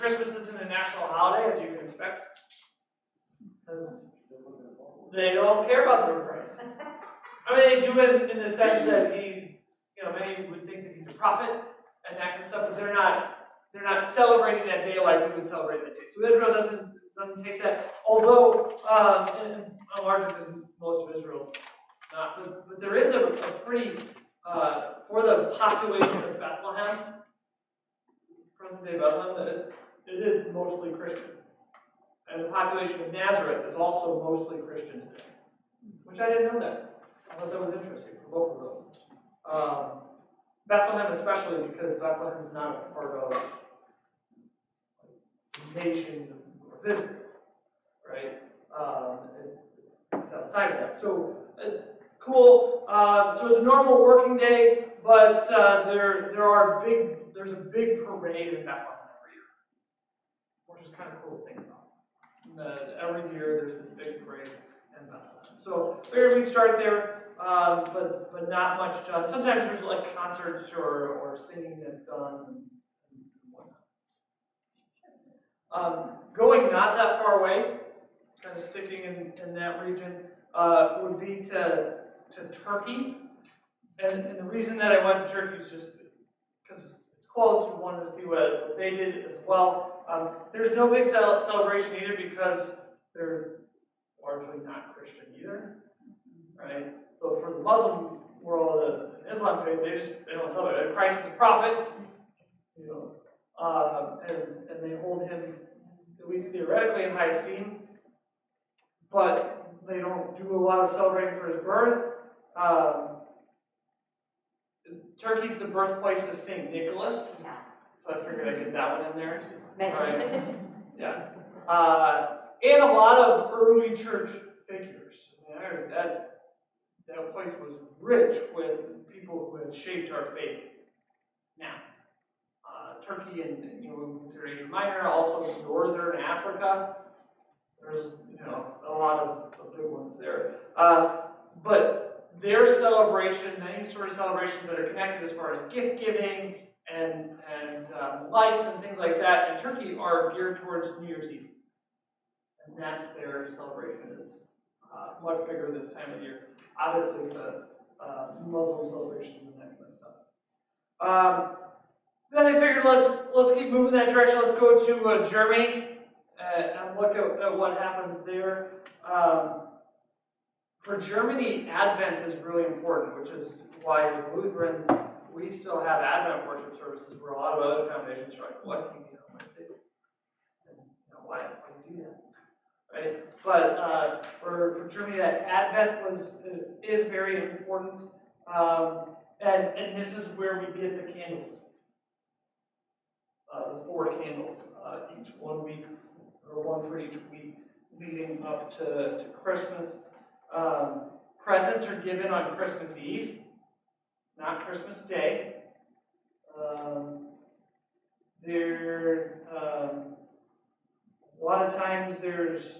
Christmas isn't a national holiday, as you can expect, because they don't care about the birth of Christ. I mean, they do it in the sense that he, many would think that he's a prophet and that kind of stuff, but they're not celebrating that day like we would celebrate that day. So Israel doesn't take that, although in a larger because most of Israel's not. But there is a pretty for the population of Bethlehem, present day Bethlehem, it is mostly Christian, and the population of Nazareth is also mostly Christian today, which I didn't know that. I thought that was interesting for both of those. Bethlehem especially because Bethlehem is not a part of the nation of Israel, right? It's outside of that. So cool. So it's a normal working day, but there's a big parade in Bethlehem every year, which is kind of cool to think about. Every year there's this big parade in Bethlehem. So figured we'd start there. But not much done. Sometimes there's like concerts or singing that's done and whatnot. Going not that far away, kind of sticking in that region, would be to Turkey. And the reason that I went to Turkey is just because it's close. We wanted to see what they did as well. There's no big celebration either because they're largely not Christian either, right? So for the Muslim world, Islam faith, they don't celebrate. Christ is a prophet, and they hold him at least theoretically in high esteem, but they don't do a lot of celebrating for his birth. Turkey's the birthplace of Saint Nicholas, so I figured I'd get that one in there. Right? Yeah, and a lot of early church figures. That place was rich with people who had shaped our faith. Now, Turkey and we consider Asia Minor, also northern Africa. There's a lot of big ones there. But their celebration, many sort of celebrations that are connected as far as gift giving and lights and things like that in Turkey are geared towards New Year's Eve, and that's their celebration is much bigger this time of year. Obviously, the Muslim celebrations and that kind of stuff. Then I figured let's keep moving that direction. Let's go to Germany and look at what happens there. For Germany, Advent is really important, which is why as Lutherans we still have Advent worship services where a lot of other foundations are like, what do you say? And why do you do that? Right? But for Germany, that Advent is very important, and this is where we get the candles, the 4 candles, each 1 week, or one for each week, leading up to Christmas. Presents are given on Christmas Eve, not Christmas Day. A lot of times there's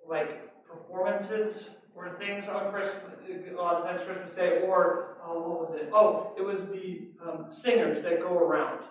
like performances or things on Christmas, a lot of times Christmas Day, or what was it? Oh, it was the singers that go around,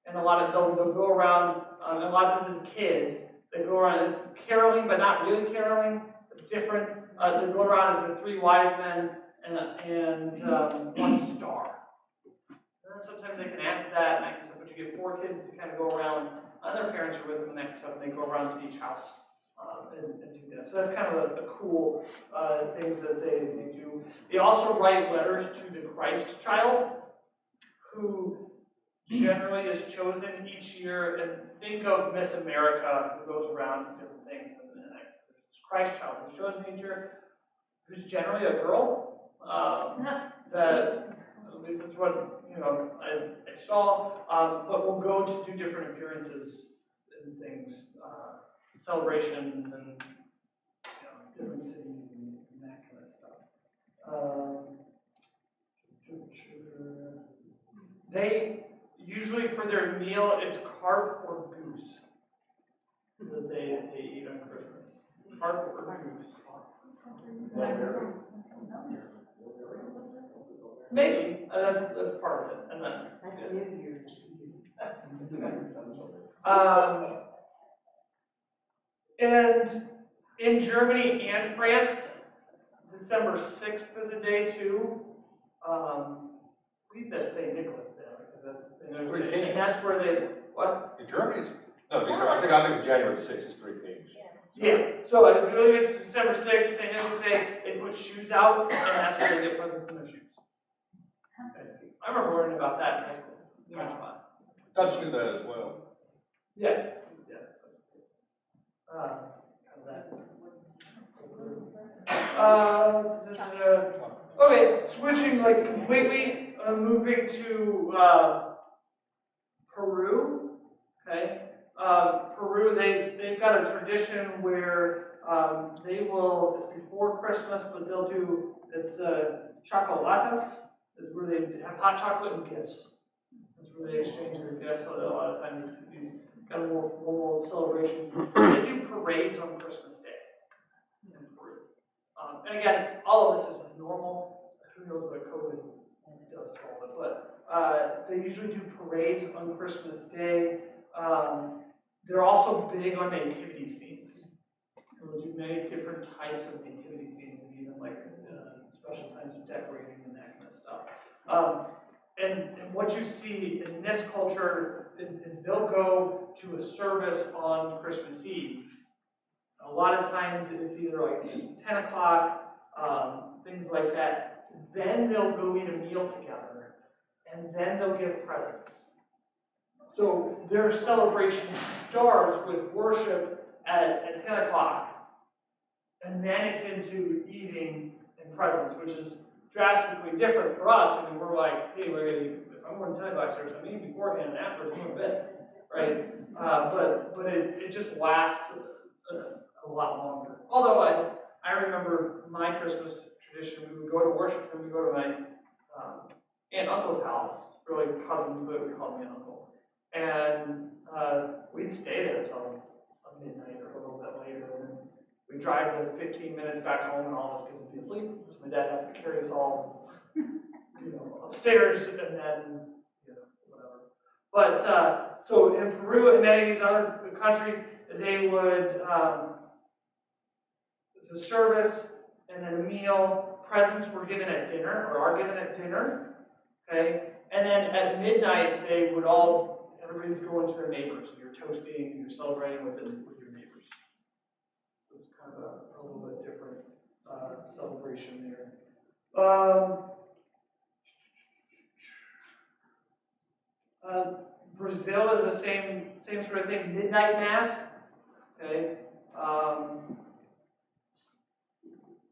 and they'll go around, and a lot of times it's kids that go around. It's caroling, but not really caroling. It's different. They go around as the 3 wise men and 1 star. And then sometimes they can add to that, and that kind of stuff, but you get 4 kids to kind of go around. Their parents are with them, and that kind of stuff, and they go around to each house and do that. So that's kind of a cool things that they do. They also write letters to the Christ child, who generally is chosen each year. And think of Miss America, who goes around to different things. And this Christ child who's chosen each year, who's generally a girl. That at least that's what I saw. But we'll go to do different appearances and things, celebrations, and different cities and that kind of stuff. They usually for their meal it's carp or goose that they eat on Christmas. Carp or goose. Maybe that's part of it. And then And in Germany and France, December 6th is a day too. We that St. Nicholas Day, because that's and that's where they what? In Germany, no, December, I think January 6th is 3 Kings. Yeah. So it really is December 6th, is St. Nicholas Day. They put shoes out, and that's where they get presents in their shoes. I remember learning about that in high school. French class. Dutch do that as well. Yeah. Okay, switching like completely, moving to Peru. Okay, Peru, they've got a tradition where they will, it's before Christmas, but they'll do, it's chocolates, is where they have hot chocolate and gifts. That's where they exchange their gifts. So a lot of times these kind of more formal celebrations. They do parades on Christmas Day in Peru. And again, all of this is normal. Who knows what COVID does to all of it, but they usually do parades on Christmas Day. They're also big on nativity scenes. So they'll do many different types of nativity scenes, and even like special times of decorating and that kind of stuff. And what you see in this culture is they'll go to a service on Christmas Eve. A lot of times it's either like 10 o'clock, things like that. Then they'll go eat a meal together, and then they'll give presents. So their celebration starts with worship at 10 o'clock, and then it's into eating and presents, which is drastically different for us. I mean, we're like, hey, if I'm going to 10 o'clock service, I'm eating beforehand and after it's going to bed, right? But it just lasts a lot longer. Although I remember my Christmas tradition, we would go to worship and we would go to my aunt and uncle's house, really cousins, but we called me uncle. And we'd stay there until midnight or a little bit later. And we drive the 15 minutes back home and all of us kids would be asleep. So my dad has to carry us all, upstairs and then, whatever. But, so in Peru and many of these other countries, they would, it's a service and then a meal. Presents were given at dinner, or are given at dinner, okay? And then at midnight, everybody's going to their neighbors. You're toasting, you're celebrating with your neighbors. So it's kind of a little bit different celebration there. Brazil is the same sort of thing. Midnight mass. Okay.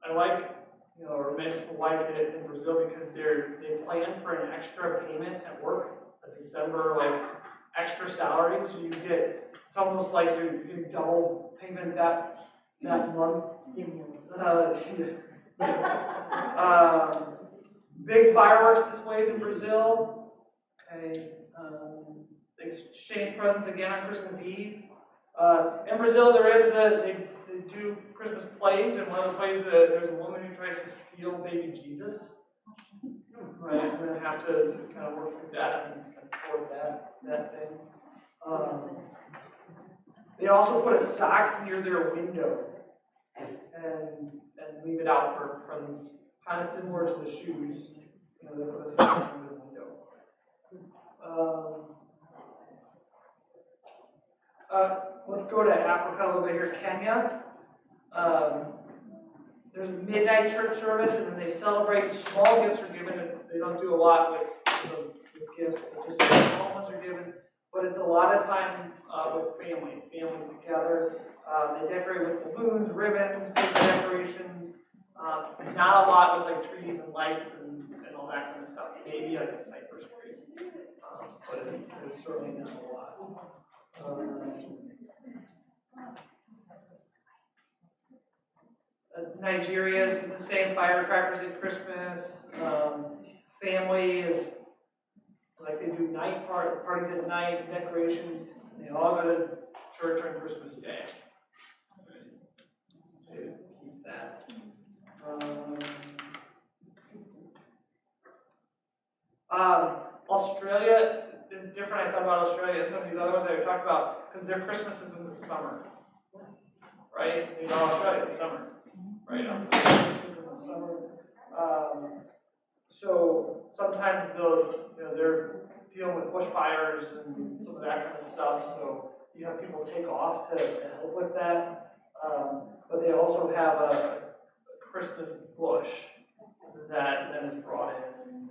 I like, or many people like it in Brazil because they plan for an extra payment at work, a December extra salary, so you get, it's almost like you're getting double payment that month. Big fireworks displays in Brazil. Okay, they exchange presents again on Christmas Eve. In Brazil, they do Christmas plays, and one of the plays there's a woman who tries to steal baby Jesus. Right, and then have to kind of work through that and afford that thing. They also put a sock near their window and leave it out for presents, kind of similar to the shoes. They put a sock near the window. Let's go to Africa a little bit here, Kenya. There's a midnight church service, and then they celebrate. Small gifts are given. They don't do a lot with gifts, but just small ones are given. But it's a lot of time with family together. They decorate with balloons, ribbons, big decorations. Not a lot with trees and lights and all that kind of stuff. Maybe a cypress tree, but it's certainly not a lot. Nigeria is the same, firecrackers at Christmas. Family is like they do night parties at night, decorations. They all go to church on Christmas Day. So keep that. Australia, is different, I thought about Australia and some of these other ones that we talked about, because their Christmas is in the summer. Right? They go to Australia in the summer. Right? Christmas is in the summer. So sometimes they're dealing with bushfires and some of that kind of stuff, so you have people take off to help with that. But they also have a Christmas bush that then is brought in, and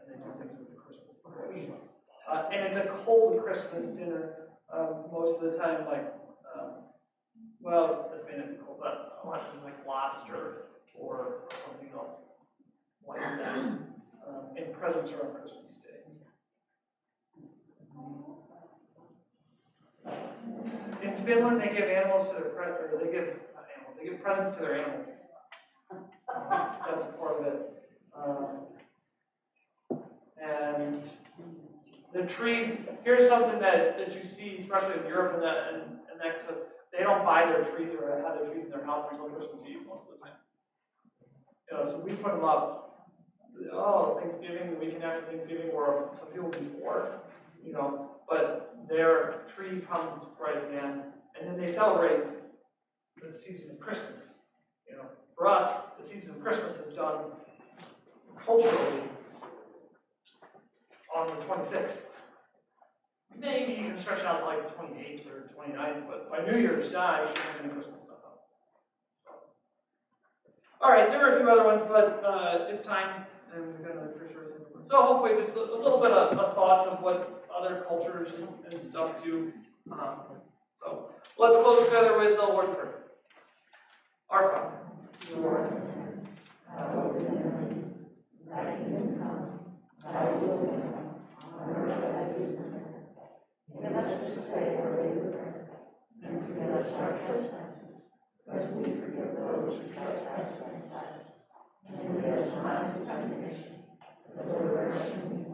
they do things with the Christmas bush. And it's a cold Christmas dinner most of the time, like, well, this may not be cold, but a lot of times like lobster or something else like that. And presents are on Christmas Day. In Finland, they give animals to their they give presents to their animals. That's a part of it. And the trees, here's something that you see, especially in Europe and that stuff, they don't buy their trees or have their trees in their house until Christmas Eve most of the time. So we put them up, Thanksgiving, the weekend after Thanksgiving, or some people before, but their tree comes right at the end, and then they celebrate the season of Christmas. For us, the season of Christmas is done culturally on the 26th. Maybe you can stretch out to like the 28th or 29th, but by New Year's, you should have any Christmas stuff up. All right, there are a few other ones, but it's time, and we're going to sure. So hopefully just a little bit of thoughts of what other cultures and stuff do. So let's close together with the Lord's Prayer. Our Father, who art in heaven, hallowed be thy name. Thy kingdom come, thy will be done, on earth as it is in heaven. Give us this day our daily bread, and forgive us our trespasses, as we forgive those who trespass against us. And lead us not into temptation, but deliver us from evil.